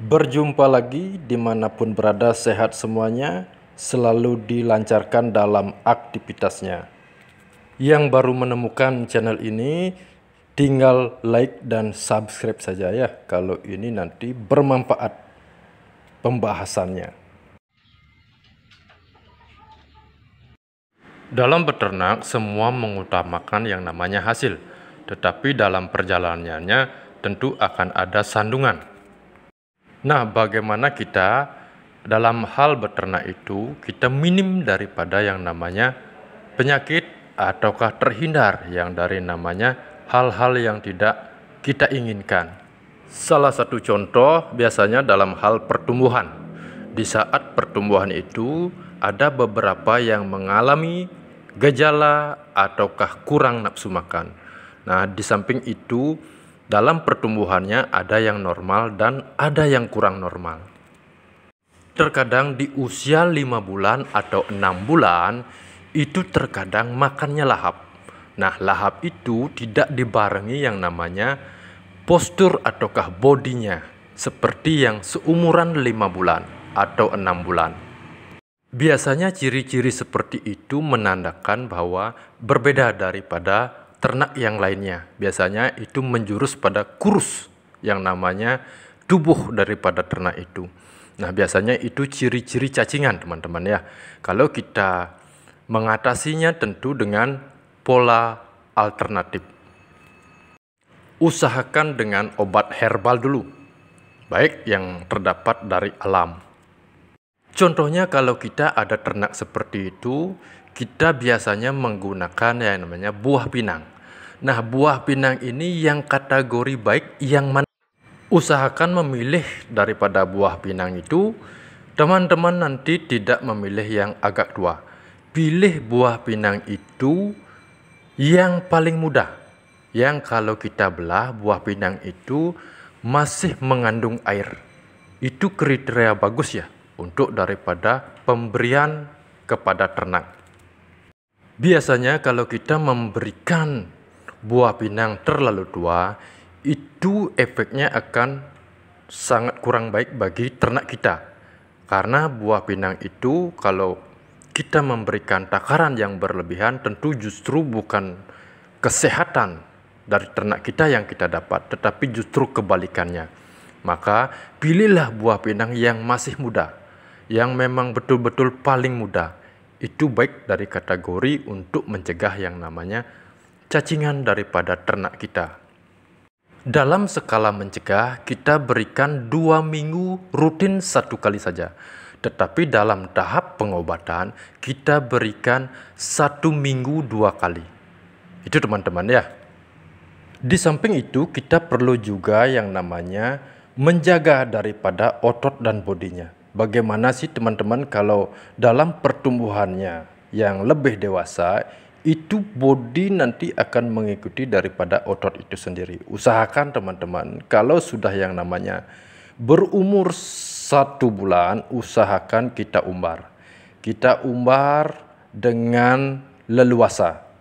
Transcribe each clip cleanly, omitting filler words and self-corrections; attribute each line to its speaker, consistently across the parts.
Speaker 1: Berjumpa lagi dimanapun berada, sehat semuanya, selalu dilancarkan dalam aktivitasnya. Yang baru menemukan channel ini, tinggal like dan subscribe saja ya, kalau ini nanti bermanfaat pembahasannya. Dalam beternak, semua mengutamakan yang namanya hasil, tetapi dalam perjalanannya tentu akan ada sandungan. Nah, bagaimana kita dalam hal beternak itu, kita minim daripada yang namanya penyakit ataukah terhindar yang dari namanya hal-hal yang tidak kita inginkan. Salah satu contoh biasanya dalam hal pertumbuhan. Di saat pertumbuhan itu ada beberapa yang mengalami gejala ataukah kurang nafsu makan. Nah, di samping itu dalam pertumbuhannya ada yang normal dan ada yang kurang normal. Terkadang di usia 5 bulan atau 6 bulan itu terkadang makannya lahap. Nah, lahap itu tidak dibarengi yang namanya postur ataukah bodinya seperti yang seumuran 5 bulan atau 6 bulan. Biasanya ciri-ciri seperti itu menandakan bahwa berbeda daripada ternak yang lainnya. Biasanya itu menjurus pada kurus yang namanya tubuh daripada ternak itu. Nah, biasanya itu ciri-ciri cacingan, teman-teman ya. Kalau kita mengatasinya tentu dengan pola alternatif. Usahakan dengan obat herbal dulu, baik yang terdapat dari alam. Contohnya kalau kita ada ternak seperti itu, kita biasanya menggunakan yang namanya buah pinang. Nah, buah pinang ini yang kategori baik yang mana? Usahakan memilih daripada buah pinang itu, teman-teman nanti tidak memilih yang agak tua. Pilih buah pinang itu yang paling mudah. Yang kalau kita belah buah pinang itu masih mengandung air. Itu kriteria bagus ya untuk daripada pemberian kepada ternak. Biasanya kalau kita memberikan buah pinang terlalu tua, itu efeknya akan sangat kurang baik bagi ternak kita. Karena buah pinang itu kalau kita memberikan takaran yang berlebihan, tentu justru bukan kesehatan dari ternak kita yang kita dapat, tetapi justru kebalikannya. Maka pilihlah buah pinang yang masih muda, yang memang betul-betul paling muda. Itu baik dari kategori untuk mencegah yang namanya cacingan daripada ternak kita. Dalam skala mencegah, kita berikan 2 minggu rutin 1 kali saja. Tetapi dalam tahap pengobatan, kita berikan 1 minggu 2 kali. Itu teman-teman ya. Di samping itu, kita perlu juga yang namanya menjaga daripada otot dan bodinya. Bagaimana sih teman-teman kalau dalam pertumbuhannya yang lebih dewasa, itu body nanti akan mengikuti daripada otot itu sendiri. Usahakan teman-teman kalau sudah yang namanya berumur 1 bulan, usahakan kita umbar. Kita umbar dengan leluasa.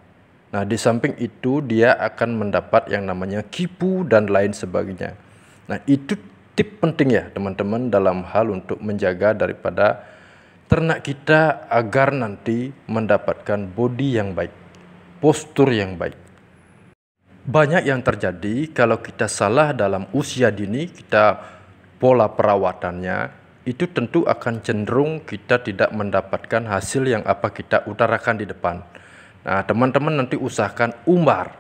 Speaker 1: Nah, di samping itu dia akan mendapat yang namanya kipu dan lain sebagainya. Nah, itu tip penting ya teman-teman dalam hal untuk menjaga daripada ternak kita agar nanti mendapatkan body yang baik, postur yang baik. Banyak yang terjadi kalau kita salah dalam usia dini, kita pola perawatannya, itu tentu akan cenderung kita tidak mendapatkan hasil yang apa kita utarakan di depan. Nah, teman-teman nanti usahakan umbar,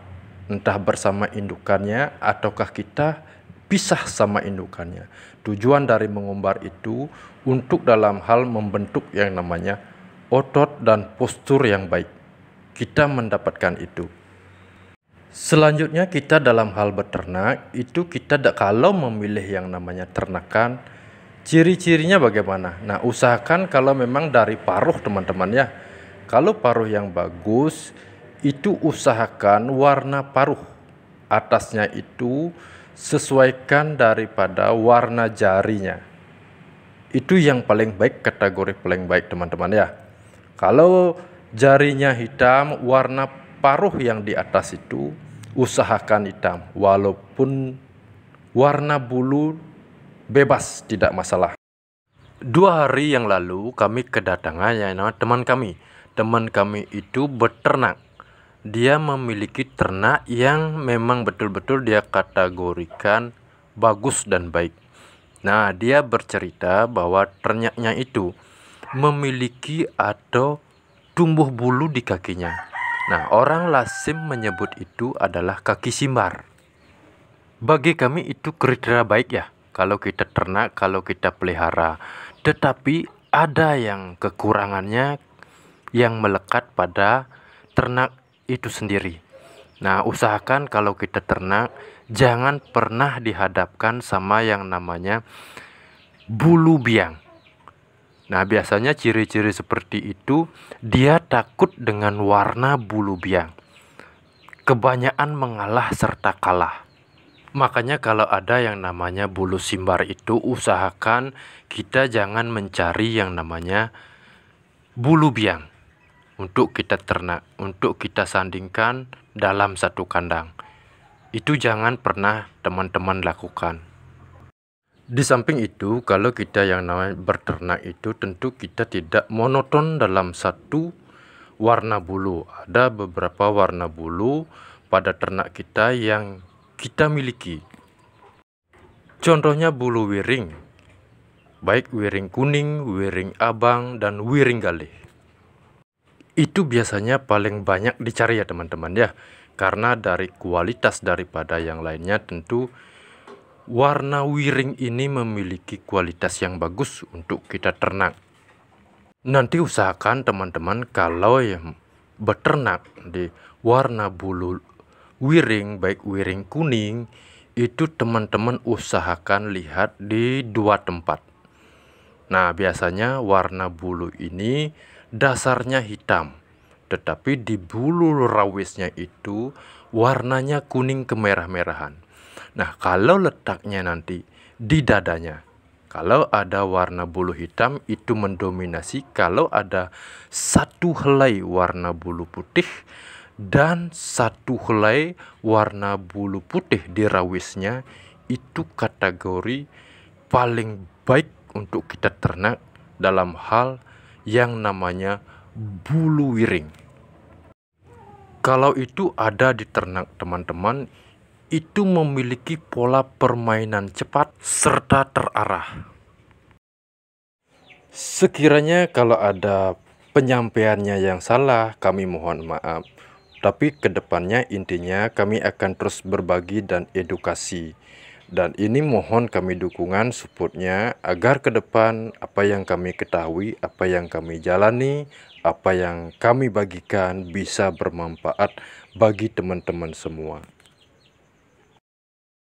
Speaker 1: entah bersama indukannya ataukah kita pisah sama indukannya. Tujuan dari mengumbar itu untuk dalam hal membentuk yang namanya otot dan postur yang baik. Kita mendapatkan itu. Selanjutnya kita dalam hal beternak itu kita kalau memilih yang namanya ternakan, ciri-cirinya bagaimana? Nah, usahakan kalau memang dari paruh teman-teman ya. Kalau paruh yang bagus itu usahakan warna paruh atasnya itu sesuaikan daripada warna jarinya. Itu yang paling baik, kategori paling baik teman-teman ya. Kalau jarinya hitam, warna paruh yang di atas itu usahakan hitam. Walaupun warna bulu bebas, tidak masalah. 2 hari yang lalu kami kedatangan teman kami. Teman kami itu beternak. Dia memiliki ternak yang memang betul-betul dia kategorikan bagus dan baik. Nah, dia bercerita bahwa ternaknya itu memiliki atau tumbuh bulu di kakinya. Nah, orang lazim menyebut itu adalah kaki simbar. Bagi kami itu kriteria baik ya, kalau kita ternak, kalau kita pelihara. Tetapi ada yang kekurangannya yang melekat pada ternak itu sendiri. Nah, usahakan kalau kita ternak, jangan pernah dihadapkan sama yang namanya bulu biang. Nah, biasanya ciri-ciri seperti itu, dia takut dengan warna bulu biang. Kebanyakan mengalah serta kalah. Makanya kalau ada yang namanya bulu simbar itu, usahakan kita jangan mencari yang namanya bulu biang untuk kita ternak, untuk kita sandingkan dalam satu kandang. Itu jangan pernah teman-teman lakukan. Di samping itu, kalau kita yang namanya berternak itu, tentu kita tidak monoton dalam satu warna bulu. Ada beberapa warna bulu pada ternak kita yang kita miliki. Contohnya bulu wiring, baik wiring kuning, wiring abang, dan wiring galih. Itu biasanya paling banyak dicari ya teman-teman ya, karena dari kualitas daripada yang lainnya tentu warna wiring ini memiliki kualitas yang bagus untuk kita ternak. Nanti usahakan teman-teman kalau yang beternak di warna bulu wiring, baik wiring kuning, itu teman-teman usahakan lihat di 2 tempat. Nah, biasanya warna bulu ini dasarnya hitam, tetapi di bulu rawisnya itu warnanya kuning kemerah-merahan. Nah, kalau letaknya nanti di dadanya, kalau ada warna bulu hitam itu mendominasi, kalau ada satu helai warna bulu putih dan satu helai warna bulu putih di rawisnya, itu kategori paling baik untuk kita ternak dalam hal yang namanya bulu wiring. Kalau itu ada di ternak teman-teman, itu memiliki pola permainan cepat serta terarah. Sekiranya kalau ada penyampaiannya yang salah, kami mohon maaf. Tapi kedepannya intinya kami akan terus berbagi dan edukasi. Dan ini mohon kami dukungan supportnya agar ke depan apa yang kami ketahui, apa yang kami jalani, apa yang kami bagikan bisa bermanfaat bagi teman-teman semua.